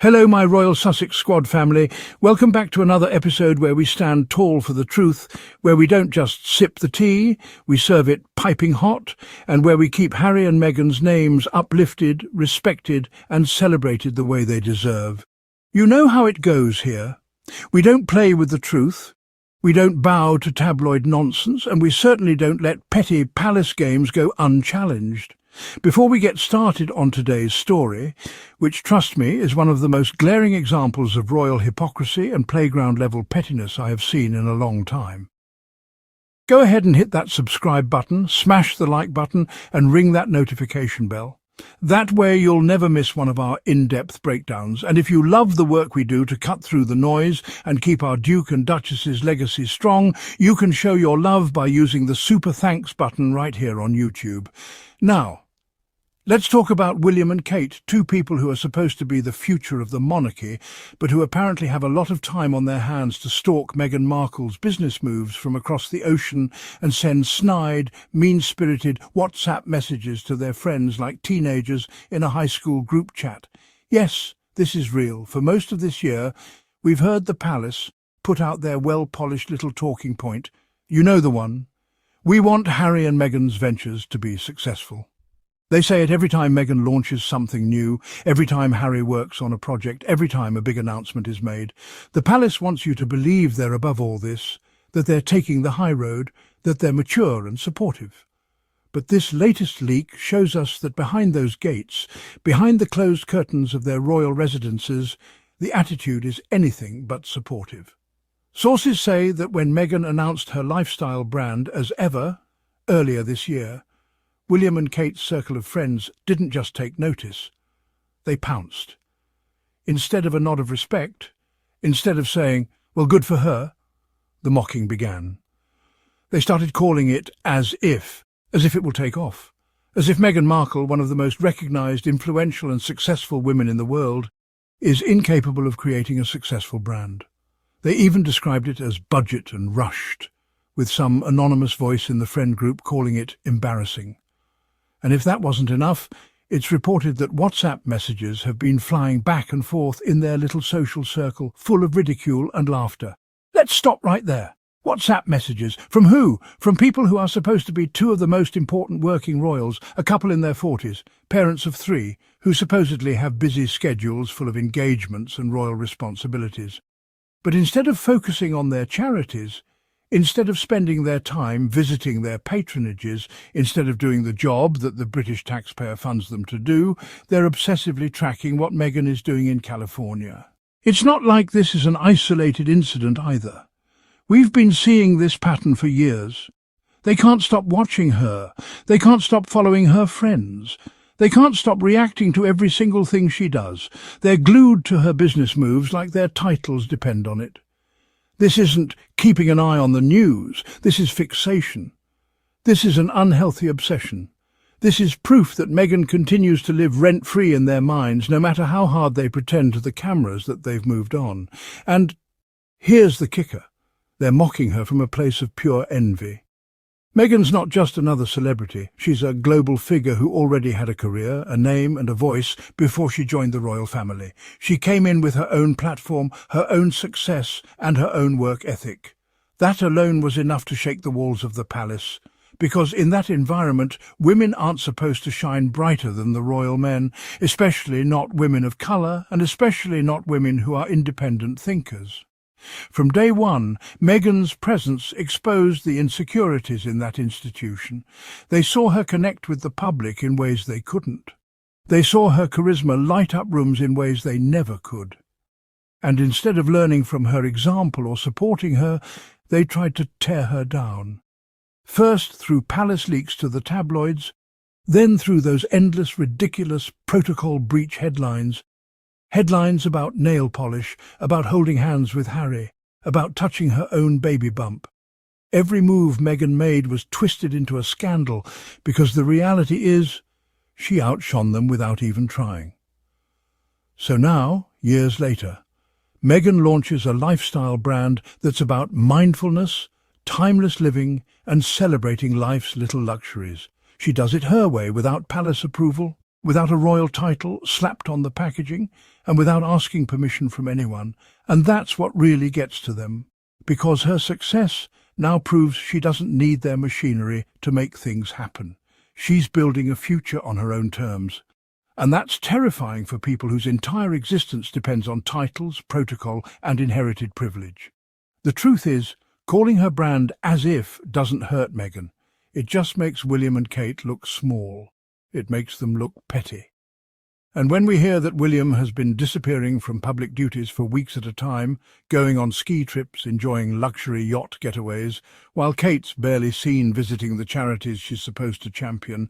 Hello, my Royal Sussex Squad family. Welcome back to another episode where we stand tall for the truth, where we don't just sip the tea, we serve it piping hot, and where we keep Harry and Meghan's names uplifted, respected, and celebrated the way they deserve. You know how it goes here. We don't play with the truth. We don't bow to tabloid nonsense, and we certainly don't let petty palace games go unchallenged. Before we get started on today's story, which, trust me, is one of the most glaring examples of royal hypocrisy and playground-level pettiness I have seen in a long time, go ahead and hit that subscribe button, smash the like button, and ring that notification bell. That way you'll never miss one of our in-depth breakdowns, and if you love the work we do to cut through the noise and keep our Duke and Duchess's legacy strong, you can show your love by using the super thanks button right here on YouTube. Now, let's talk about William and Kate, two people who are supposed to be the future of the monarchy, but who apparently have a lot of time on their hands to stalk Meghan Markle's business moves from across the ocean and send snide, mean-spirited WhatsApp messages to their friends like teenagers in a high school group chat. Yes, this is real. For most of this year, we've heard the palace put out their well-polished little talking point. You know the one. We want Harry and Meghan's ventures to be successful. They say it every time Meghan launches something new, every time Harry works on a project, every time a big announcement is made. The palace wants you to believe they're above all this, that they're taking the high road, that they're mature and supportive. But this latest leak shows us that behind those gates, behind the closed curtains of their royal residences, the attitude is anything but supportive. Sources say that when Meghan announced her lifestyle brand as Ever earlier this year, William and Kate's circle of friends didn't just take notice. They pounced. Instead of a nod of respect, instead of saying, "Well, good for her," the mocking began. They started calling it as if it will take off, as if Meghan Markle, one of the most recognised, influential and successful women in the world, is incapable of creating a successful brand. They even described it as budget and rushed, with some anonymous voice in the friend group calling it embarrassing. And if that wasn't enough, it's reported that WhatsApp messages have been flying back and forth in their little social circle, full of ridicule and laughter. Let's stop right there. WhatsApp messages. From who? From people who are supposed to be two of the most important working royals, a couple in their 40s, parents of 3, who supposedly have busy schedules full of engagements and royal responsibilities. But instead of focusing on their charities, instead of spending their time visiting their patronages, instead of doing the job that the British taxpayer funds them to do, they're obsessively tracking what Meghan is doing in California. It's not like this is an isolated incident either. We've been seeing this pattern for years. They can't stop watching her. They can't stop following her friends. They can't stop reacting to every single thing she does. They're glued to her business moves like their titles depend on it. This isn't keeping an eye on the news. This is fixation. This is an unhealthy obsession. This is proof that Meghan continues to live rent-free in their minds, no matter how hard they pretend to the cameras that they've moved on. And here's the kicker. They're mocking her from a place of pure envy. Meghan's not just another celebrity. She's a global figure who already had a career, a name and a voice before she joined the royal family. She came in with her own platform, her own success and her own work ethic. That alone was enough to shake the walls of the palace, because in that environment, women aren't supposed to shine brighter than the royal men, especially not women of colour and especially not women who are independent thinkers. From day one, Meghan's presence exposed the insecurities in that institution. They saw her connect with the public in ways they couldn't. They saw her charisma light up rooms in ways they never could. And instead of learning from her example or supporting her, they tried to tear her down. First through palace leaks to the tabloids, then through those endless, ridiculous protocol breach headlines. Headlines about nail polish, about holding hands with Harry, about touching her own baby bump. Every move Meghan made was twisted into a scandal because the reality is she outshone them without even trying. So now, years later, Meghan launches a lifestyle brand that's about mindfulness, timeless living and celebrating life's little luxuries. She does it her way without palace approval. without a royal title slapped on the packaging, and without asking permission from anyone. And that's what really gets to them, because her success now proves she doesn't need their machinery to make things happen. She's building a future on her own terms. And that's terrifying for people whose entire existence depends on titles, protocol, and inherited privilege. The truth is, calling her brand as if doesn't hurt Meghan. It just makes William and Kate look small. It makes them look petty. And when we hear that William has been disappearing from public duties for weeks at a time, going on ski trips, enjoying luxury yacht getaways, while Kate's barely seen visiting the charities she's supposed to champion,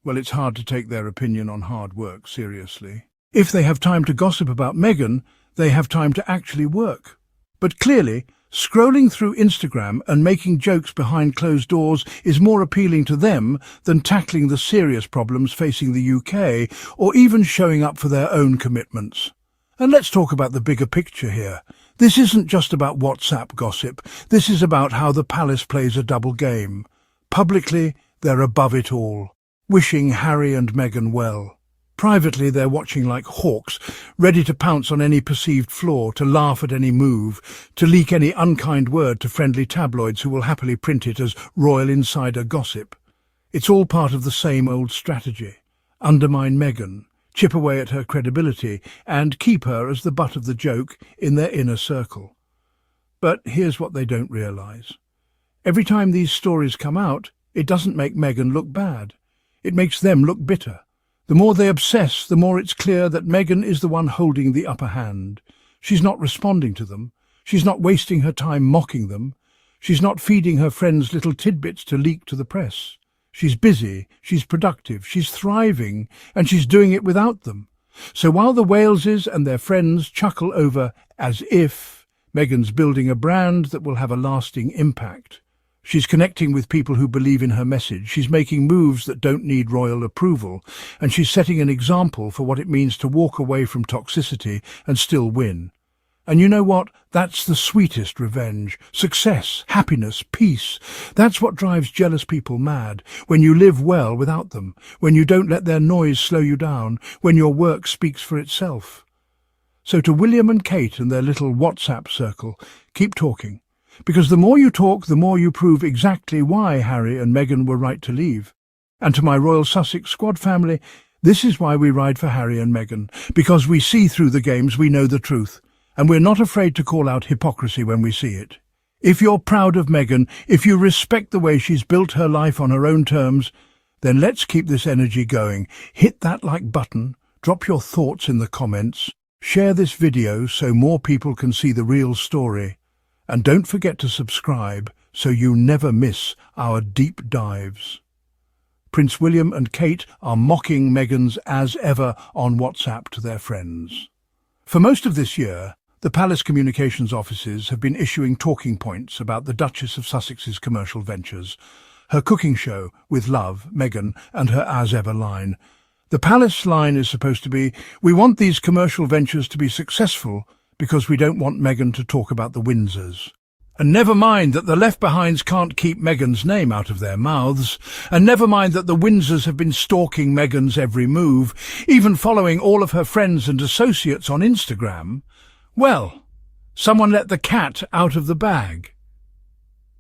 well, it's hard to take their opinion on hard work seriously. If they have time to gossip about Meghan, they have time to actually work. But clearly, scrolling through Instagram and making jokes behind closed doors is more appealing to them than tackling the serious problems facing the UK, or even showing up for their own commitments. And let's talk about the bigger picture here. This isn't just about WhatsApp gossip. This is about how the palace plays a double game. Publicly, they're above it all, wishing Harry and Meghan well. Privately, they're watching like hawks, ready to pounce on any perceived flaw, to laugh at any move, to leak any unkind word to friendly tabloids who will happily print it as royal insider gossip. It's all part of the same old strategy. Undermine Meghan, chip away at her credibility, and keep her as the butt of the joke in their inner circle. But here's what they don't realise. Every time these stories come out, it doesn't make Meghan look bad. It makes them look bitter. The more they obsess, the more it's clear that Meghan is the one holding the upper hand. She's not responding to them. She's not wasting her time mocking them. She's not feeding her friends little tidbits to leak to the press. She's busy, she's productive, she's thriving, and she's doing it without them. So while the Waleses and their friends chuckle over as if, Meghan's building a brand that will have a lasting impact. She's connecting with people who believe in her message. She's making moves that don't need royal approval. And she's setting an example for what it means to walk away from toxicity and still win. And you know what? That's the sweetest revenge. Success, happiness, peace. That's what drives jealous people mad. When you live well without them. When you don't let their noise slow you down. When your work speaks for itself. So to William and Kate and their little WhatsApp circle, keep talking. Because the more you talk, the more you prove exactly why Harry and Meghan were right to leave. And to my Royal Sussex Squad family, this is why we ride for Harry and Meghan. Because we see through the games, we know the truth. And we're not afraid to call out hypocrisy when we see it. If you're proud of Meghan, if you respect the way she's built her life on her own terms, then let's keep this energy going. Hit that like button, drop your thoughts in the comments, share this video so more people can see the real story. And don't forget to subscribe so you never miss our deep dives. Prince William and Kate are mocking Meghan's as ever on WhatsApp to their friends. For most of this year, the Palace Communications offices have been issuing talking points about the Duchess of Sussex's commercial ventures, her cooking show, With Love, Meghan, and her as ever line. The Palace line is supposed to be, "We want these commercial ventures to be successful, because we don't want Meghan to talk about the Windsors. And never mind that the left-behinds can't keep Meghan's name out of their mouths, and never mind that the Windsors have been stalking Meghan's every move, even following all of her friends and associates on Instagram. Well, someone let the cat out of the bag.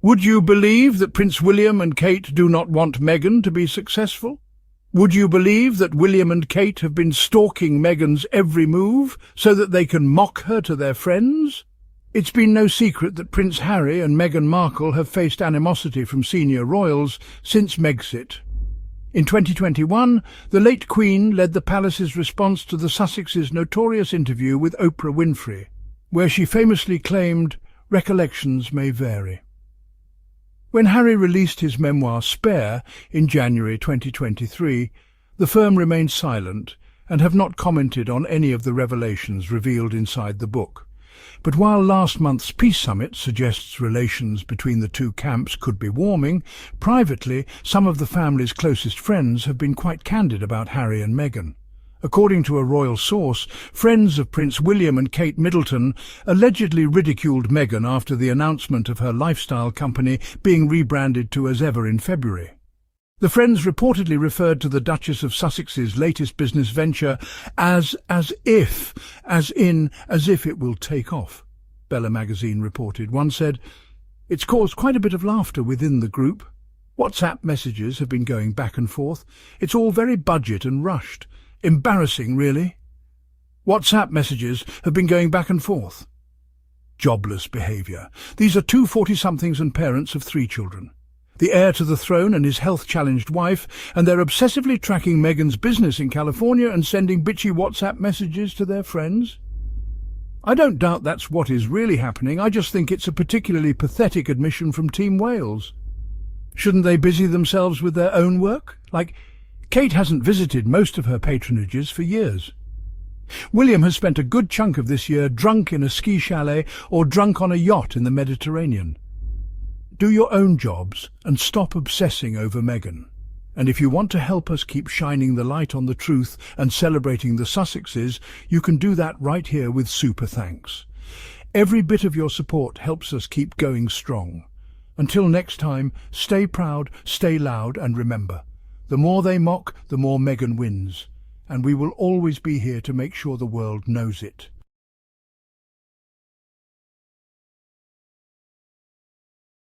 Would you believe that Prince William and Kate do not want Meghan to be successful? Would you believe that William and Kate have been stalking Meghan's every move so that they can mock her to their friends? It's been no secret that Prince Harry and Meghan Markle have faced animosity from senior royals since Megxit. In 2021, the late Queen led the palace's response to the Sussexes' notorious interview with Oprah Winfrey, where she famously claimed, "Recollections may vary." When Harry released his memoir Spare in January 2023, the firm remained silent and have not commented on any of the revelations revealed inside the book. But while last month's Peace Summit suggests relations between the two camps could be warming, privately some of the family's closest friends have been quite candid about Harry and Meghan. According to a royal source, friends of Prince William and Kate Middleton allegedly ridiculed Meghan after the announcement of her lifestyle company being rebranded to As Ever in February. The friends reportedly referred to the Duchess of Sussex's latest business venture as if it will take off, Bella magazine reported. One said, "It's caused quite a bit of laughter within the group. WhatsApp messages have been going back and forth. It's all very budget and rushed. Embarrassing, really. WhatsApp messages have been going back and forth. Jobless behaviour. These are two 40-somethings and parents of 3 children. The heir to the throne and his health-challenged wife, and they're obsessively tracking Meghan's business in California and sending bitchy WhatsApp messages to their friends. I don't doubt that's what is really happening. I just think it's a particularly pathetic admission from Team Wales. Shouldn't they busy themselves with their own work? Like, Kate hasn't visited most of her patronages for years. William has spent a good chunk of this year drunk in a ski chalet or drunk on a yacht in the Mediterranean. Do your own jobs and stop obsessing over Meghan. And if you want to help us keep shining the light on the truth and celebrating the Sussexes, you can do that right here with super thanks. Every bit of your support helps us keep going strong. Until next time, stay proud, stay loud, and remember, the more they mock, the more Meghan wins. And we will always be here to make sure the world knows it.